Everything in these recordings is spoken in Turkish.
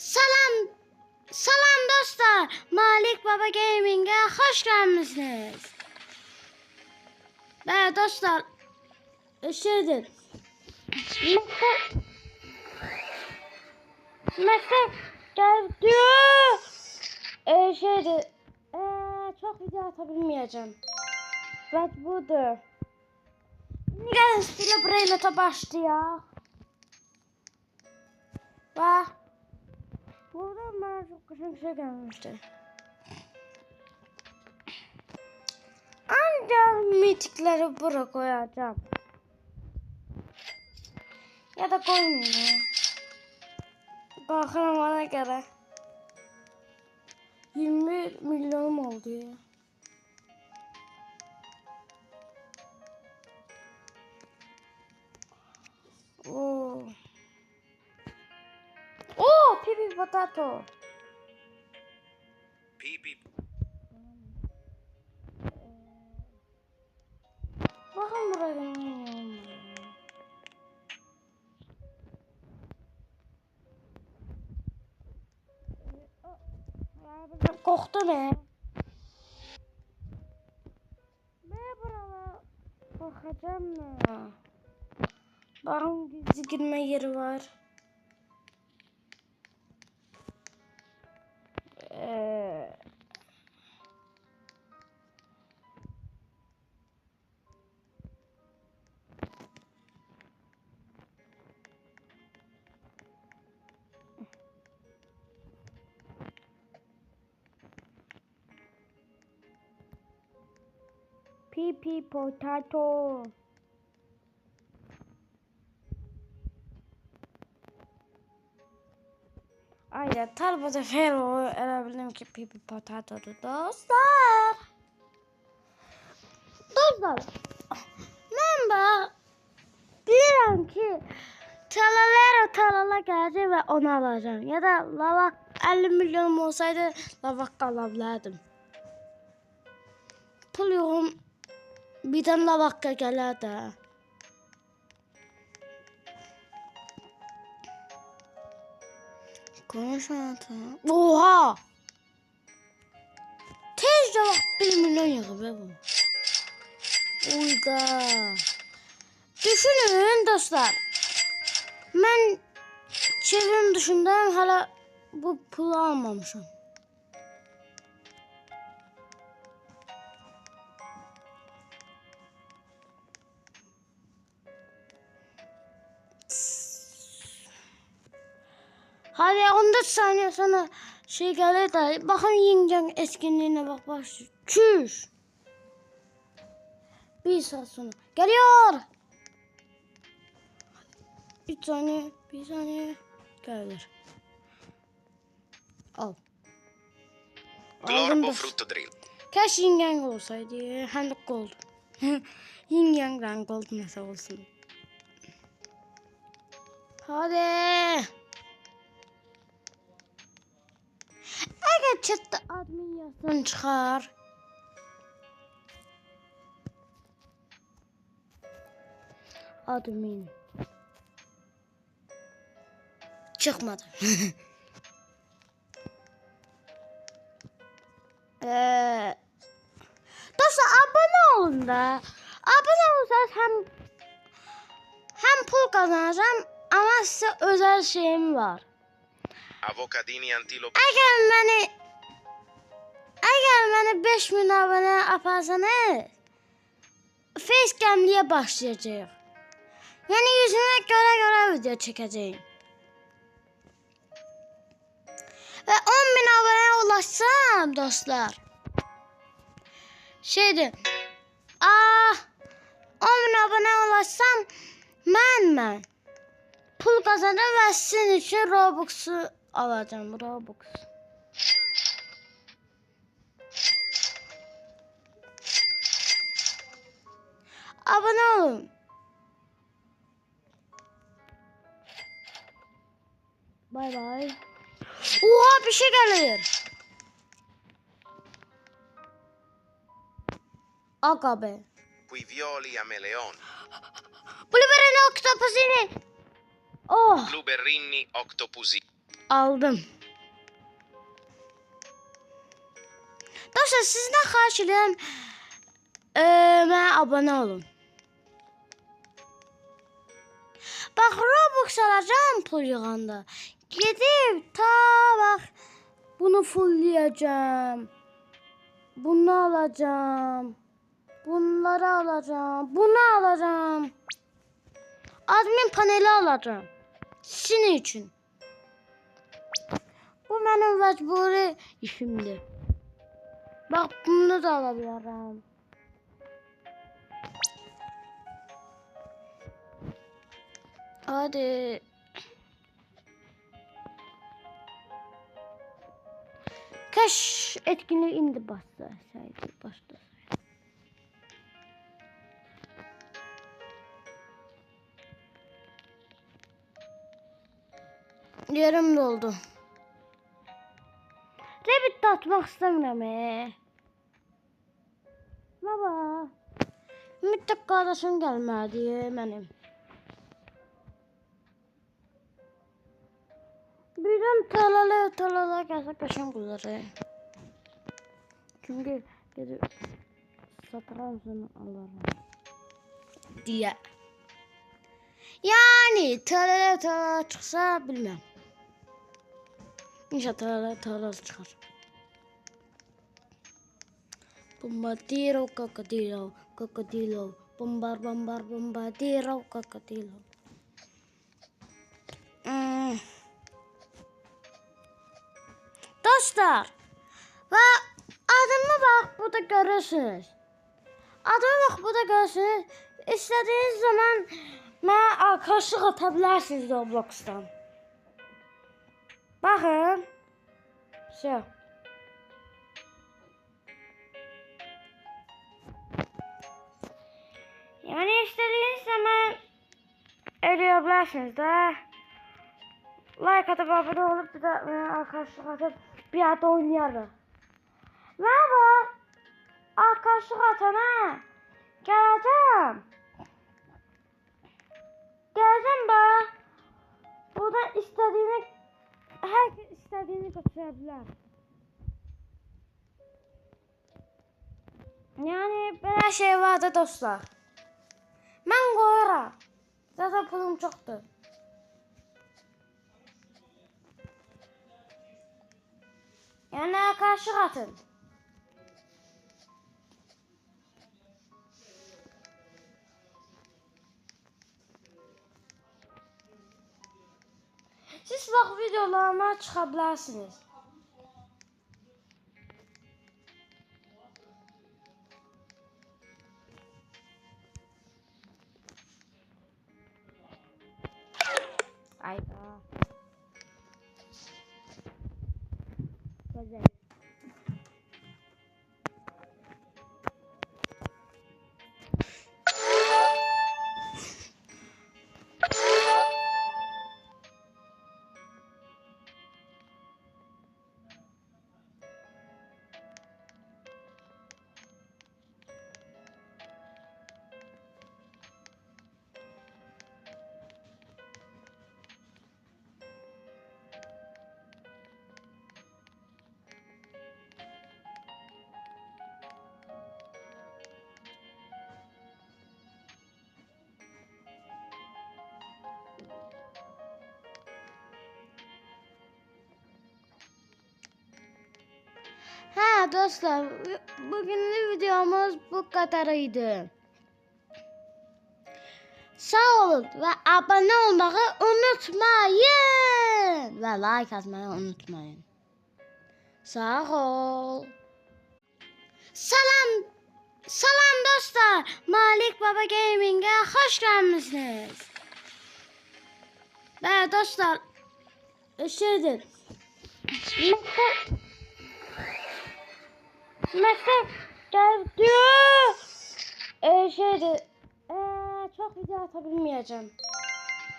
Salam, salam dostlar. Malik Baba Gaming'e hoş gelmişsiniz. Ve dostlar, şeydir. Meslek geldi. Şeydir. Çok video atabilmeyeceğim. Ve budur. Gelin stile burayla başlıyor. Ve buradan bana çok güzel bir şey gelmişti. Ancak mitikleri buraya koyacağım. Ya da koymayayım. Bakalım bana göre. 21 milyonum oldu ya. Oo. Oo, pipi potato. Pipi. Bakın buraya. Koktu be. Ben buraya bakacağım mı? Bakın gizli girme yeri var. Pipi potato. Aynen tarbada fer o erebildim ki pipi potato'du dostlar. Dostlar. Ben bilirəm ki talala gələcək və onu alacağım. Ya da lavak 50 milyonum olsaydı lavak ala bilərdim. Pul yoxum. Birdən lavakka gələrdi. Konuşma. Oha! Tez lavak 1 milyon yığıb bu. Uyda. Düşünün dostlar. Ben çevrim dışındayım. Hala bu pulu almamışım. Hadi 14 saniye sonra şey gelir de bakın yengem eskinliğine bak başlıyor. Çüş. 1 saat sonra geliyor. 3 saniye, 1 saniye gelir. Al. Glorbo frutto drill. Keşke yengem olsaydı. Hem de gold. Yengemden gold mesela olsun. Hadi. Eğer chatta admin yazsan çıkar. Admin. Çıkmadı. Dostlar abone olun da. Abone olsanız hem pul kazanacağım ama size özel şeyim var. Avocadini antilope. Eğer beni 5000 abone yaparsanız facecam'liye başlayacağım. Yani yüzüme göre video çekeceğim. Ve 10.000 abone ulaşsam dostlar. Şeydi. 10.000 abone ulaşsam ben pul kazanacağım ve sizin için Robux'u alacağım. Robux. Abone olun. Bay bay. Oha bir şey gelir. Aga be. Quivioli a meleon. Blueberry octopusini. Oh. Blueberrini octopusi. aldım. Dostlar sizden xahiş edirəm mənə abunə olun. Bax Robux alacağım pul yığanda. Gedib ta bax bunu fullleyəcəm. Bunu alacağım. Bunları alacağım. Bunu alacağım. Admin paneli alacağım. Sizin için. Bu benim mecburi işimdir. Bak bunu da alabilirim. Hadi. Kaş etkinliği indi başlasaydı. Yarım doldu. Rabbit de atmak istemiyorum. Baba. Müttek kardeşim gelmedi benim. Birden talalı gelse kaşım kuzarı. Çünkü dedi satıram sana alırım diye. Yani talalı çıksa bilmem. İnşallah talalı çıkar. Bombardiro crocodilo, crocodilo, bombardiro crocodilo. Dostlar, ve adımı bak burada görürsünüz. Adımı bak burada görürsünüz. İstediğiniz zaman bana arkadaşlık atabilirsiniz Roblox'tan. Bakın. Şey. Yani istediğiniz zaman arayabilirsiniz de. Like atıp abone olup bir de arkadaşlık atıp bir yerde oynayalım. Merhaba. Arkadaşlık atana. Geleceğim. Geleceğim be. Buradan istediğini herkes istediğini götürebilir. Yani böyle şey vardı dostlar. Ben koyarım. Zaten pulum çoktur. Yani arkadaşlık atın. Siz bak videolarıma çıkabilirsiniz. Ayda. Güzel. Ha dostlar, bugünlük videomuz bu kadarıydı. Sağ olun ve abone olmayı unutmayın. Ve like atmayı unutmayın. Sağ ol. Salam dostlar. Malik Baba Gaming'e hoş gelmişsiniz. Ve dostlar, şeydir. Meslek geldi. Şeydi. Çok video atabilmeyeceğim.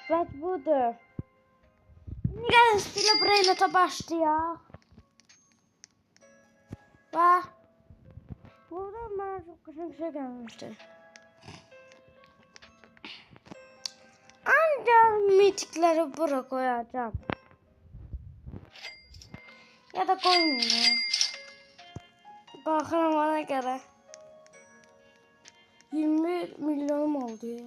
Evet budur. Gelin stile burayla başlıyor. Bak. Buradan bana çok güzel bir şey gelmişti. Ancak mitikleri buraya koyacağım. Ya da koymayayım. Bakıram ona göre. 21 milyonum oldu ya.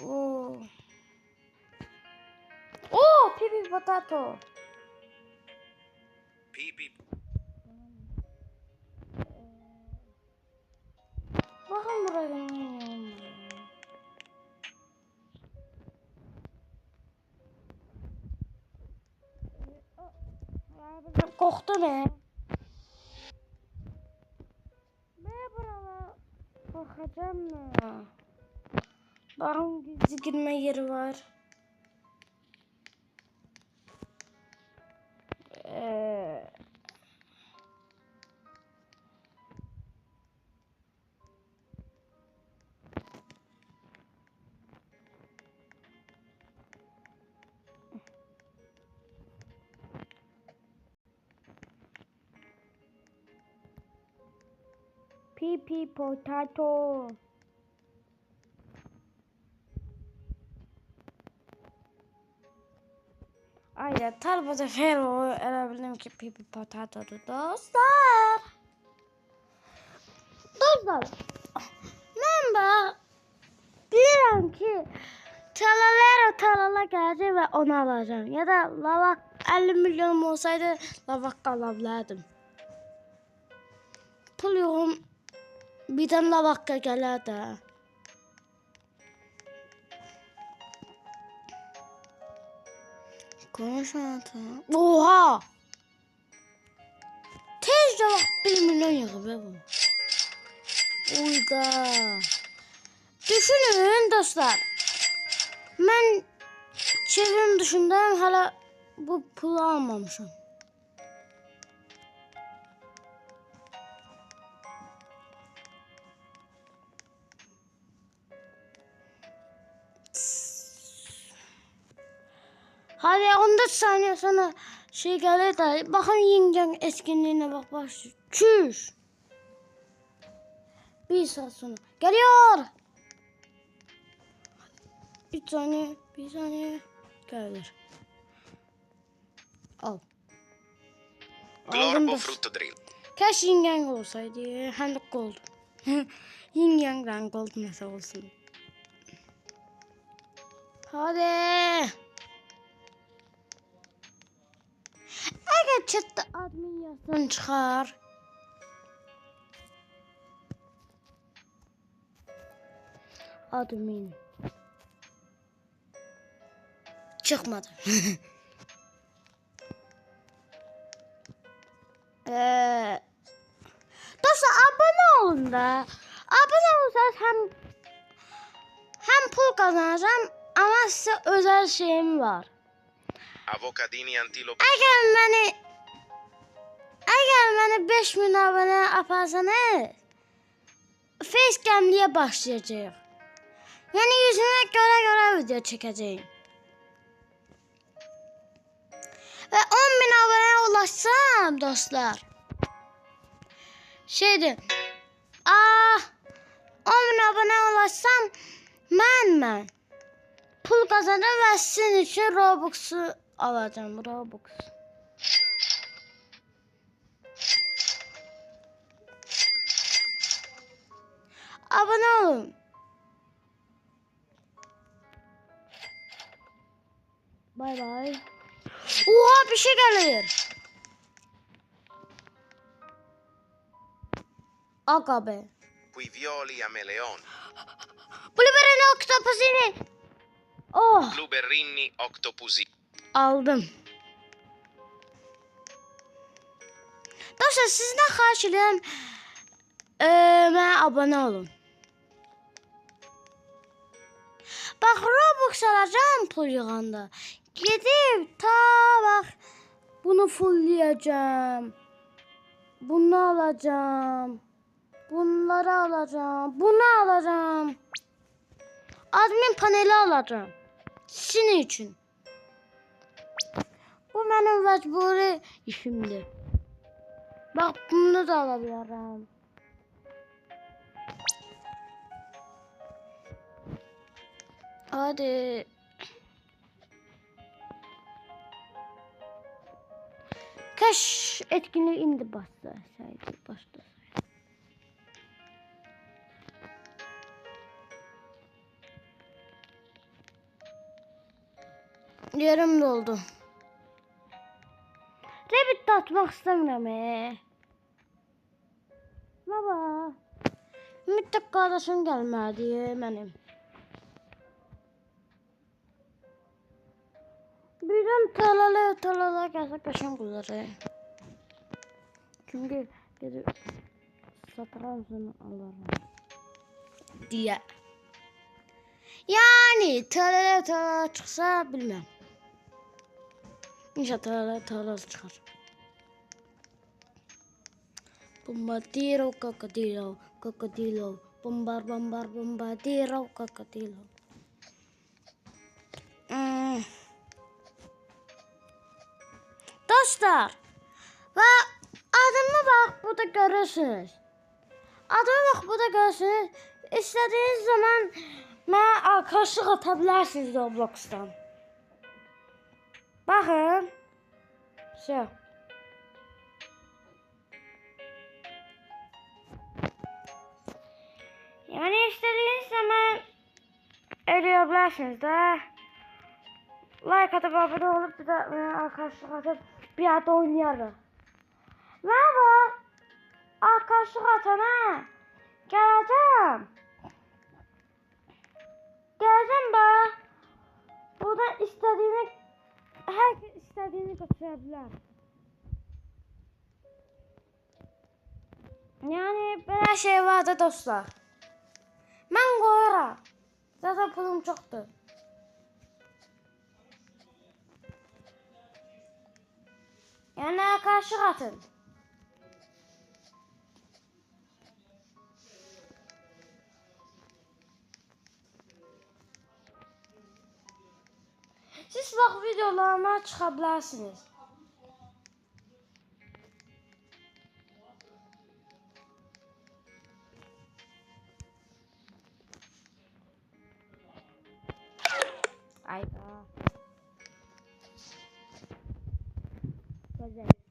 Oo. Oo, pipi potato. Pipi. Bakın buraya. Koktu ne? Ben buralara bakacağım mı? Bakın gizli girme yeri var. Pipi potato. Aynen bu sefer o bildim ki pipi potato'du dostlar. Dostlar. Ben bilirəm ki talala gələcək və onu alacağım. Ya da lavak 50 milyonum olsaydı lavak ala bilərdim. Pul yoxum. Birdən lavakka gələr də. Konuşmadı. Oha! Tezcə bax 1 milyon yığıb bu. Uyda. Düşünün dostlar. Mən çevrim dışındayım. Hala bu pulu almamışım. Hadi 14 saniye sonra şey gelir de bakın yengem eskinliğine bak başlıyor. Çüş. Bir saat sonra geliyor. 3 saniye, 1 saniye gelir. Al. Glorbo frutto drill. Keşke yengen olsaydı. Hem de gold. Yengenden gold mesela olsun. Hadi. Eğer chatta admin yazsan çıkar. Admin. Çıkmadı. Dostlar abone olun da. Abone olursanız hem pul kazanacağım ama size özel şeyim var. Avocadini antilope. Eğer beni 5000 abone yaparsanız facecam'liye başlayacağım. Yani yüzüme göre video çekeceğim. Ve 10.000 abone ulaşsam dostlar. Şeydi. 10.000 abone ulaşsam ben pul kazanırım ve sizin için Robux'u alacağım. Robux. Abone olun. Bay bay. Oha bir şey gelir. Aga be. Qui violi a meleon. Blueberry octopusini. Oh. Blueberrini octopusi. Aldım. Dostlar sizden xahiş edirəm. Mənə abone olun. Bak Robux alacağım pul yığanda. Gidip ta bak bunu fullleyeceğim. Bunu alacağım. Bunları alacağım. Bunu alacağım. Admin paneli alacağım. Sizin için. Bu benim mecburi işimdir. Bak bunu da alabilirim. Hadi. Kaş etkinliği indi başlasaydı başta. Yarım doldu. Rabbit de atmak istemiyorum. Baba. Müttek kardeşim gelmedi benim. Birden talala gelse kaşım kulları. Çünkü gidip satarım sana alırım diye. Yani talala çıksa bilmem. İnşallah talala çıkar. Bombardiro crocodilo, crocodilo, bombardiro crocodilo. Dostlar, ve adımı bak burada görürsünüz. Adımı bak burada görürsünüz. İstediğiniz zaman bana arkadaşlık atabilirsiniz Roblox'tan. Bakın. Şey. Yani istediğiniz zaman eleyebilirsiniz de. Like atıp abone olup bir de arkadaşlık atıp bir yerde oynayalım. Merhaba. Arkadaşlık atana. Geleceğim. Geleceğim be. Buradan herkes istediğini götürebilir. Yani böyle şey vardı dostlar. Ben koyarım. Zaten pulum çoktu. Yani arkadaşlık atın. Siz bak videolarıma çıkabilirsiniz. Hayda. Güzel.